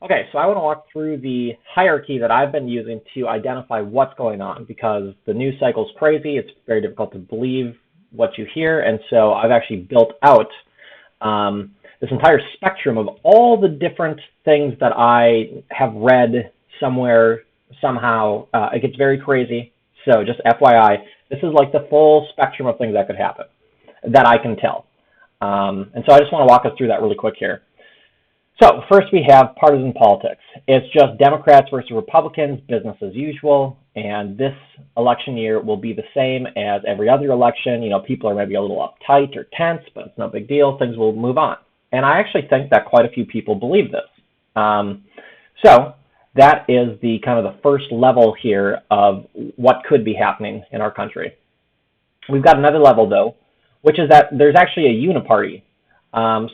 Okay, so I want to walk through the hierarchy that I've been using to identify what's going on, because the news cycle is crazy. It's very difficult to believe what you hear, and so I've actually built out this entire spectrum of all the different things that I have read somewhere, somehow. It gets very crazy, so just FYI, this is like the full spectrum of things that could happen that I can tell. And so I just want to walk us through that really quick here. So first we have partisan politics. It's just Democrats versus Republicans, business as usual, and this election year will be the same as every other election. You know, people are maybe a little uptight or tense, but it's no big deal. Things will move on. And I actually think that quite a few people believe this. So that is the kind of the first level here of what could be happening in our country. We've got another level, though, which is that there's actually a uniparty.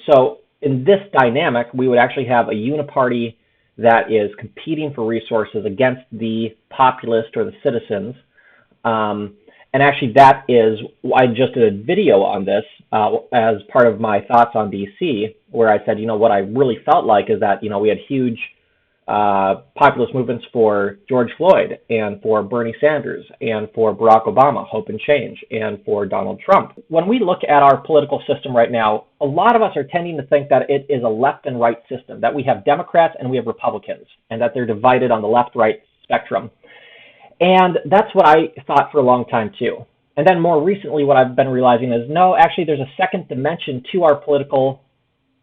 So in this dynamic, we would actually have a uniparty that is competing for resources against the populist or the citizens. And actually that is, I just did a video on this as part of my thoughts on DC, where I said, you know, what I really felt like is that, you know, we had huge populist movements for George Floyd and for Bernie Sanders and for Barack Obama, Hope and Change, and for Donald Trump. When we look at our political system right now, a lot of us are tending to think that it is a left and right system, that we have Democrats and we have Republicans, and that they're divided on the left-right spectrum. And that's what I thought for a long time too. And then more recently, what I've been realizing is, no, actually there's a second dimension to our political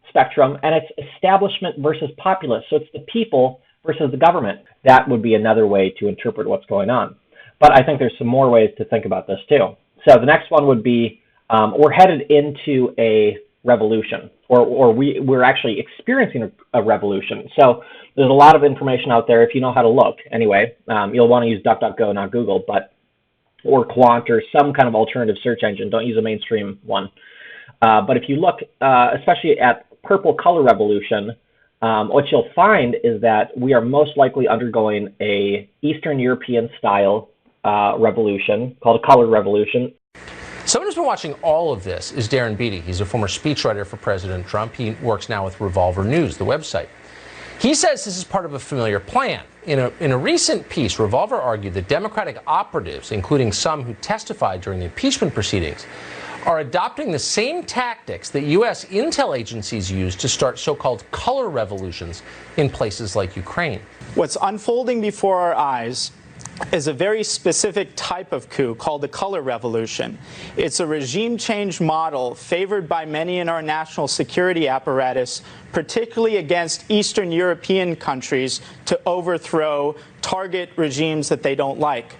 spectrum, and it's establishment versus populace. So it's the people versus the government. That would be another way to interpret what's going on. But I think there's some more ways to think about this too. So the next one would be, we're headed into a revolution, or we're actually experiencing a revolution. So there's a lot of information out there if you know how to look. Anyway, you'll want to use DuckDuckGo, not Google, or Quant, or some kind of alternative search engine. Don't use a mainstream one. But if you look, especially at purple color revolution, what you'll find is that we are most likely undergoing a Eastern European style revolution called a color revolution. Someone who's been watching all of this is Darren Beattie. He's a former speechwriter for President Trump. He works now with Revolver News, the website. He says this is part of a familiar plan. In a recent piece, Revolver argued that Democratic operatives, including some who testified during the impeachment proceedings, are adopting the same tactics that U.S. intel agencies use to start so-called color revolutions in places like Ukraine. What's unfolding before our eyes is a very specific type of coup called the color revolution. It's a regime change model favored by many in our national security apparatus, particularly against Eastern European countries, to overthrow, target regimes that they don't like.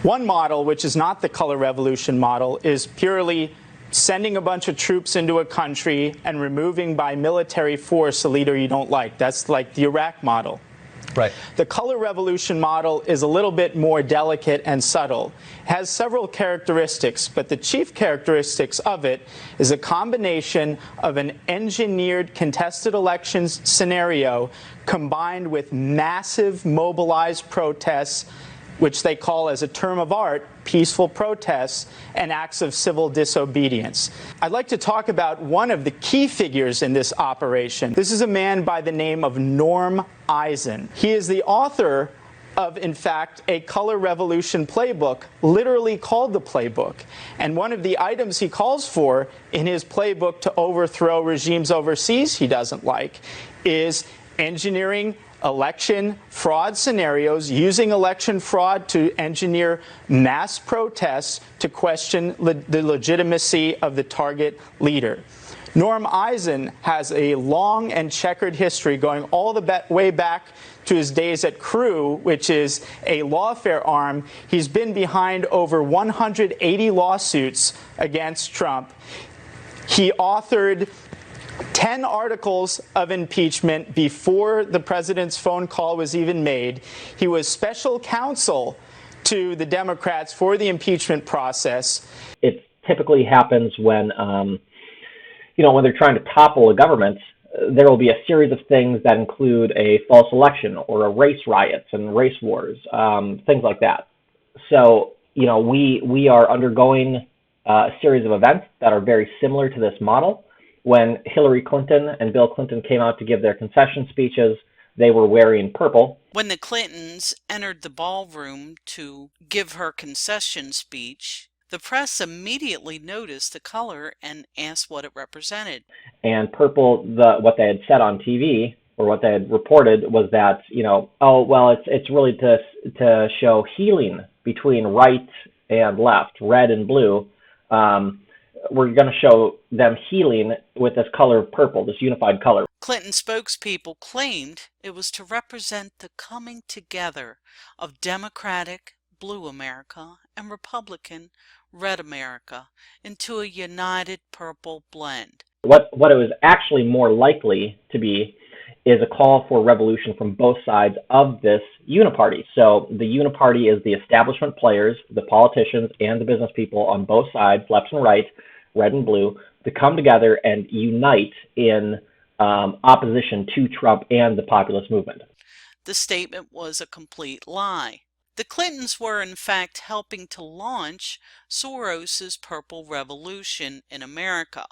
One model, which is not the color revolution model, is purely sending a bunch of troops into a country and removing by military force a leader you don't like. That's like the Iraq model. Right. The color revolution model is a little bit more delicate and subtle. It has several characteristics, but the chief characteristics of it is a combination of an engineered contested elections scenario combined with massive mobilized protests, which they call, as a term of art, peaceful protests and acts of civil disobedience. I'd like to talk about one of the key figures in this operation. This is a man by the name of Norm Eisen. He is the author of, in fact, a color revolution playbook, literally called the Playbook. And one of the items he calls for in his playbook to overthrow regimes overseas he doesn't like is engineering election fraud scenarios, using election fraud to engineer mass protests to question the legitimacy of the target leader. Norm Eisen has a long and checkered history going all the way back to his days at Crew, which is a lawfare arm. He's been behind over 180 lawsuits against Trump. He authored 10 articles of impeachment before the president's phone call was even made. He was special counsel to the Democrats for the impeachment process. It typically happens when, when they're trying to topple a government. There will be a series of things that include a false election or a race riots and race wars, things like that. So, we are undergoing a series of events that are very similar to this model. When Hillary Clinton and Bill Clinton came out to give their concession speeches, they were wearing purple. When the Clintons entered the ballroom to give her concession speech, the press immediately noticed the color and asked what it represented. And purple, what they had said on TV, or what they had reported, was that, oh, well, it's really to show healing between right and left, red and blue. We're going to show them healing with this color of purple, this unified color. Clinton spokespeople claimed it was to represent the coming together of Democratic Blue America and Republican Red America into a united purple blend. What it was actually more likely to be is a call for revolution from both sides of this uniparty. So the uniparty is the establishment players, the politicians, and the business people on both sides, left and right, red and blue, to come together and unite in opposition to Trump and the populist movement. The statement was a complete lie. The Clintons were in fact helping to launch Soros's Purple Revolution in America.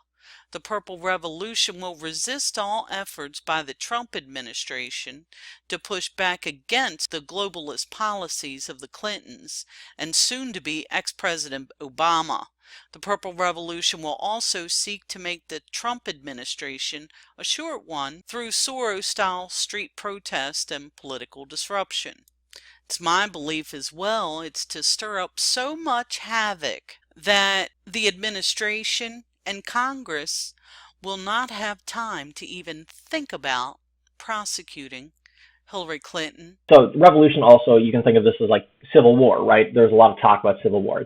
The Purple Revolution will resist all efforts by the Trump administration to push back against the globalist policies of the Clintons and soon-to-be ex-President Obama. The Purple Revolution will also seek to make the Trump administration a short one through Soros-style street protest and political disruption. It's my belief as well it's to stir up so much havoc that the administration and Congress will not have time to even think about prosecuting Hillary Clinton. So revolution also, you can think of this as like civil war, right? There's a lot of talk about civil war.